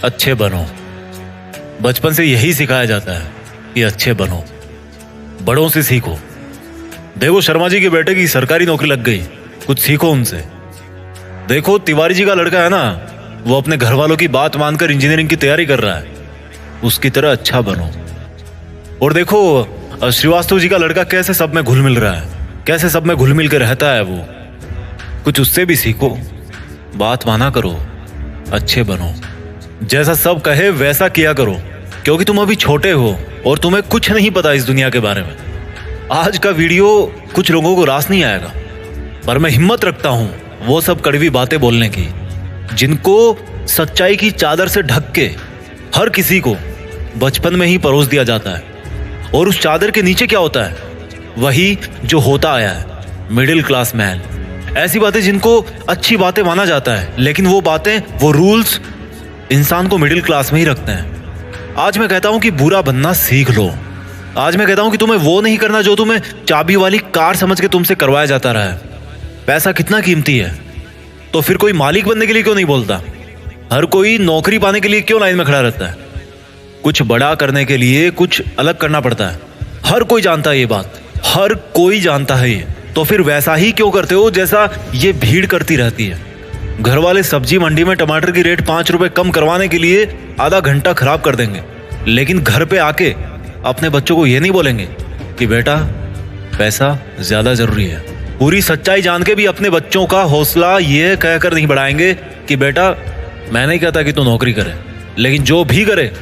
अच्छे बनो। बचपन से यही सिखाया जाता है कि अच्छे बनो, बड़ों से सीखो। देखो शर्मा जी के बेटे की सरकारी नौकरी लग गई, कुछ सीखो उनसे। देखो तिवारी जी का लड़का है ना, वो अपने घर वालों की बात मानकर इंजीनियरिंग की तैयारी कर रहा है, उसकी तरह अच्छा बनो। और देखो श्रीवास्तव जी का लड़का कैसे सब में घुल मिल रहा है, कैसे सब में घुल मिल के रहता है वो, कुछ उससे भी सीखो। बात माना करो, अच्छे बनो, जैसा सब कहे वैसा किया करो, क्योंकि तुम अभी छोटे हो और तुम्हें कुछ नहीं पता इस दुनिया के बारे में। आज का वीडियो कुछ लोगों को रास नहीं आएगा, पर मैं हिम्मत रखता हूं वो सब कड़वी बातें बोलने की जिनको सच्चाई की चादर से ढक के हर किसी को बचपन में ही परोस दिया जाता है। और उस चादर के नीचे क्या होता है, वही जो होता आया है, मिडिल क्लास मैन। ऐसी बातें जिनको अच्छी बातें माना जाता है, लेकिन वो बातें, वो रूल्स इंसान को मिडिल क्लास में ही रखते हैं। आज मैं कहता हूं कि बुरा बनना सीख लो। आज मैं कहता हूं कि तुम्हें वो नहीं करना जो तुम्हें चाबी वाली कार समझ के तुमसे करवाया जाता रहा है। पैसा कितना कीमती है, तो फिर कोई मालिक बनने के लिए क्यों नहीं बोलता? हर कोई नौकरी पाने के लिए क्यों लाइन में खड़ा रहता है? कुछ बड़ा करने के लिए कुछ अलग करना पड़ता है। हर कोई जानता है ये बात, हर कोई जानता है ये। तो फिर वैसा ही क्यों करते हो जैसा ये भीड़ करती रहती है? घर वाले सब्जी मंडी में टमाटर की रेट 5 रुपए कम करवाने के लिए आधा घंटा खराब कर देंगे, लेकिन घर पे आके अपने बच्चों को ये नहीं बोलेंगे कि बेटा पैसा ज्यादा जरूरी है। पूरी सच्चाई जान के भी अपने बच्चों का हौसला ये कहकर नहीं बढ़ाएंगे कि बेटा मैं नहीं कहता कि तू नौकरी करे, लेकिन जो भी करे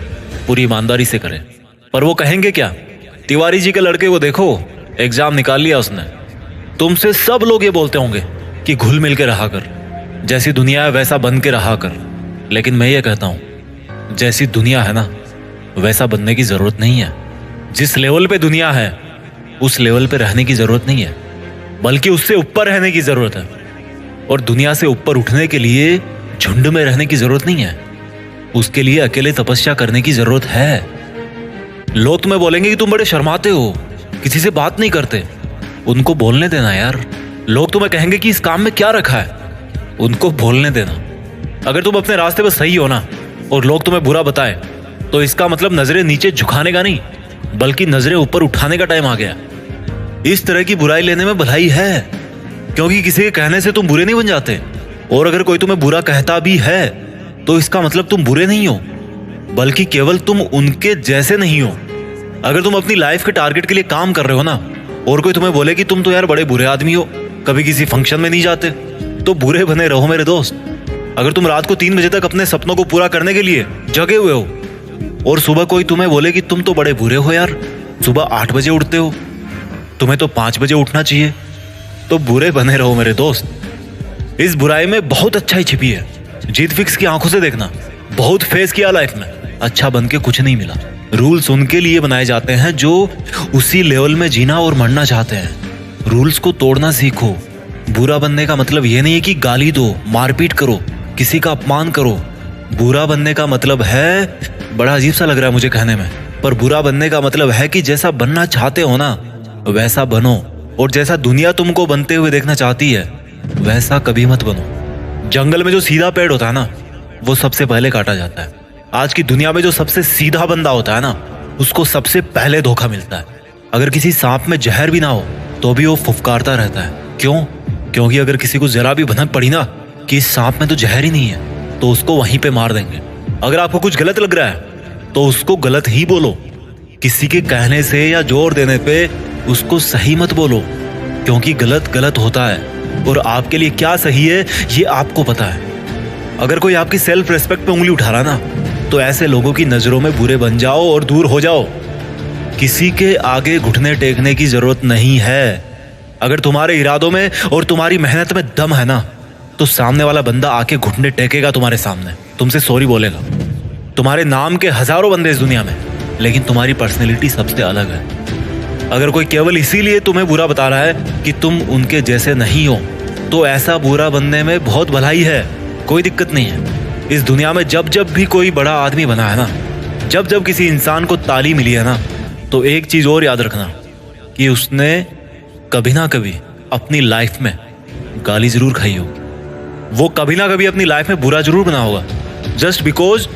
पूरी ईमानदारी से करे। पर वो कहेंगे क्या? तिवारी जी के लड़के को देखो, एग्जाम निकाल लिया उसने। तुमसे सब लोग ये बोलते होंगे कि घुल मिल के रहा कर, जैसी दुनिया है वैसा बन के रहा कर। लेकिन मैं ये कहता हूं, जैसी दुनिया है ना वैसा बनने की जरूरत नहीं है। जिस लेवल पे दुनिया है उस लेवल पे रहने की जरूरत नहीं है, बल्कि उससे ऊपर रहने की जरूरत है। और दुनिया से ऊपर उठने के लिए झुंड में रहने की जरूरत नहीं है, उसके लिए अकेले तपस्या करने की जरूरत है। लोग तुम्हें बोलेंगे कि तुम बड़े शर्माते हो, किसी से बात नहीं करते। उनको बोलने देना यार। लोग तुम्हें कहेंगे कि इस काम में क्या रखा है, उनको बोलने देना। अगर तुम अपने रास्ते पर सही हो ना और लोग तुम्हें बुरा बताए, तो इसका मतलब नजरें नीचे झुकाने का नहीं, बल्कि नजरें ऊपर उठाने का टाइम आ गया। इस तरह की बुराई लेने में भलाई है, क्योंकि किसी के कहने से तुम बुरे नहीं बन जाते। और अगर कोई तुम्हें बुरा कहता भी है तो इसका मतलब तुम बुरे नहीं हो, बल्कि केवल तुम उनके जैसे नहीं हो। अगर तुम अपनी लाइफ के टारगेट के लिए काम कर रहे हो ना, और कोई तुम्हें बोले कि तुम तो यार बड़े बुरे आदमी हो, कभी किसी फंक्शन में नहीं जाते, तो बुरे बने रहो मेरे दोस्त। अगर तुम रात को 3 बजे तक अपने सपनों को पूरा करने के लिए जगे हुए हो और सुबह कोई तुम्हें बोले कि तुम तो बड़े बुरे हो यार, सुबह 8 बजे उठते हो, तुम्हें तो 5 बजे उठना चाहिए, तो बुरे बने रहो मेरे दोस्त। इस बुराई में बहुत अच्छाई छिपी है। जीत फिक्स की आंखों से देखना। बहुत फेस किया लाइफ में, अच्छा बन के कुछ नहीं मिला। रूल्स उनके लिए बनाए जाते हैं जो उसी लेवल में जीना और मरना चाहते हैं। रूल्स को तोड़ना सीखो। बुरा बनने का मतलब ये नहीं है कि गाली दो, मारपीट करो, किसी का अपमान करो। बुरा बनने का मतलब है, बड़ा अजीब सा लग रहा है मुझे कहने में, पर बुरा बनने का मतलब है कि जैसा बनना चाहते हो ना वैसा बनो, और जैसा दुनिया तुमको बनते हुए देखना चाहती है वैसा कभी मत बनो। जंगल में जो सीधा पेड़ होता है ना वो सबसे पहले काटा जाता है। आज की दुनिया में जो सबसे सीधा बंदा होता है ना उसको सबसे पहले धोखा मिलता है। अगर किसी सांप में जहर भी ना हो तो भी वो फुफकारता रहता है। क्यों? क्योंकि अगर किसी को जरा भी भनक पड़ी ना कि इस सांप में तो जहर ही नहीं है, तो उसको वहीं पे मार देंगे। अगर आपको कुछ गलत लग रहा है तो उसको गलत ही बोलो। किसी के कहने से या जोर देने पे उसको सही मत बोलो, क्योंकि गलत गलत होता है और आपके लिए क्या सही है ये आपको पता है। अगर कोई आपकी सेल्फ रिस्पेक्ट पे उंगली उठा रहा ना, तो ऐसे लोगों की नजरों में बुरे बन जाओ और दूर हो जाओ। किसी के आगे घुटने टेकने की जरूरत नहीं है। अगर तुम्हारे इरादों में और तुम्हारी मेहनत में दम है ना, तो सामने वाला बंदा आके घुटने टेकेगा तुम्हारे सामने, तुमसे सॉरी बोलेगा। तुम्हारे नाम के हजारों बंदे इस दुनिया में, लेकिन तुम्हारी पर्सनैलिटी सबसे अलग है। अगर कोई केवल इसीलिए तुम्हें बुरा बता रहा है कि तुम उनके जैसे नहीं हो, तो ऐसा बुरा बनने में बहुत भलाई है, कोई दिक्कत नहीं है। इस दुनिया में जब जब भी कोई बड़ा आदमी बना है ना, जब जब किसी इंसान को ताली मिली है ना, तो एक चीज और याद रखना कि उसने कभी ना कभी अपनी लाइफ में गाली जरूर खाई होगी। वो कभी ना कभी अपनी लाइफ में बुरा जरूर बना होगा, जस्ट बिकॉज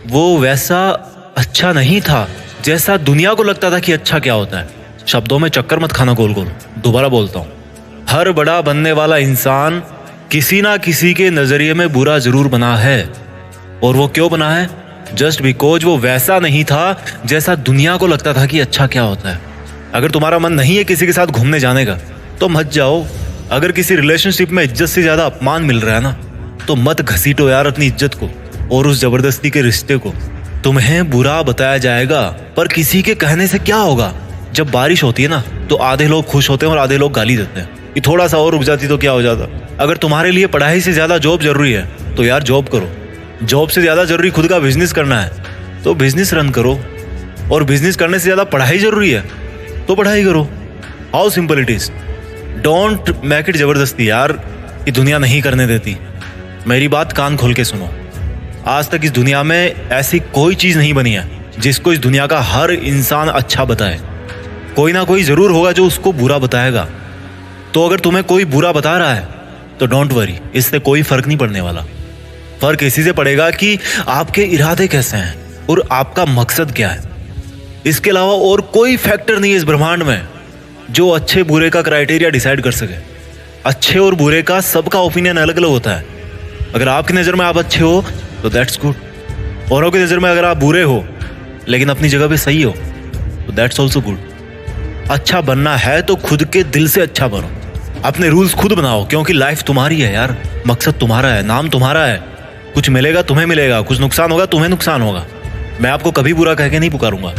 वो वैसा अच्छा नहीं था जैसा दुनिया को लगता था कि अच्छा क्या होता है। शब्दों में चक्कर मत खाना गोल गोल। दोबारा बोलता हूँ, हर बड़ा बनने वाला इंसान किसी ना किसी के नजरिए में बुरा जरूर बना है। और वो क्यों बना है? जस्ट बिकॉज वो वैसा नहीं था जैसा दुनिया को लगता था कि अच्छा क्या होता है। अगर तुम्हारा मन नहीं है किसी के साथ घूमने जाने का तो मत जाओ। अगर किसी रिलेशनशिप में इज्जत से ज्यादा अपमान मिल रहा है ना, तो मत घसीटो यार अपनी इज्जत को और उस जबरदस्ती के रिश्ते को। तुम्हें बुरा बताया जाएगा, पर किसी के कहने से क्या होगा। जब बारिश होती है ना, तो आधे लोग खुश होते हैं और आधे लोग गाली देते हैं कि थोड़ा सा और रुक जाती तो क्या हो जाता। अगर तुम्हारे लिए पढ़ाई से ज्यादा जॉब जरूरी है तो यार जॉब करो। जॉब से ज्यादा जरूरी खुद का बिजनेस करना है तो बिजनेस रन करो। और बिजनेस करने से ज्यादा पढ़ाई जरूरी है तो पढ़ाई करो। How simple it is. Don't make it जबरदस्ती यार, ये दुनिया नहीं करने देती। मेरी बात कान खोल के सुनो। आज तक इस दुनिया में ऐसी कोई चीज नहीं बनी है जिसको इस दुनिया का हर इंसान अच्छा बताए। कोई ना कोई जरूर होगा जो उसको बुरा बताएगा। तो अगर तुम्हें कोई बुरा बता रहा है तो डोंट वरी, इससे कोई फर्क नहीं पड़ने वाला। फर्क इसी से पड़ेगा कि आपके इरादे कैसे हैं और आपका मकसद क्या है। इसके अलावा और कोई फैक्टर नहीं है इस ब्रह्मांड में जो अच्छे बुरे का क्राइटेरिया डिसाइड कर सके। अच्छे और बुरे का सबका ओपिनियन अलग अलग होता है। अगर आपकी नज़र में आप अच्छे हो तो दैट्स गुड। औरों की नज़र में अगर आप बुरे हो लेकिन अपनी जगह पे सही हो तो दैट्स ऑल्सो गुड। अच्छा बनना है तो खुद के दिल से अच्छा बनो। अपने रूल्स खुद बनाओ, क्योंकि लाइफ तुम्हारी है यार। मकसद तुम्हारा है, नाम तुम्हारा है। कुछ मिलेगा तुम्हें मिलेगा, कुछ नुकसान होगा तुम्हें नुकसान होगा। मैं आपको कभी बुरा कह के नहीं पुकारूंगा।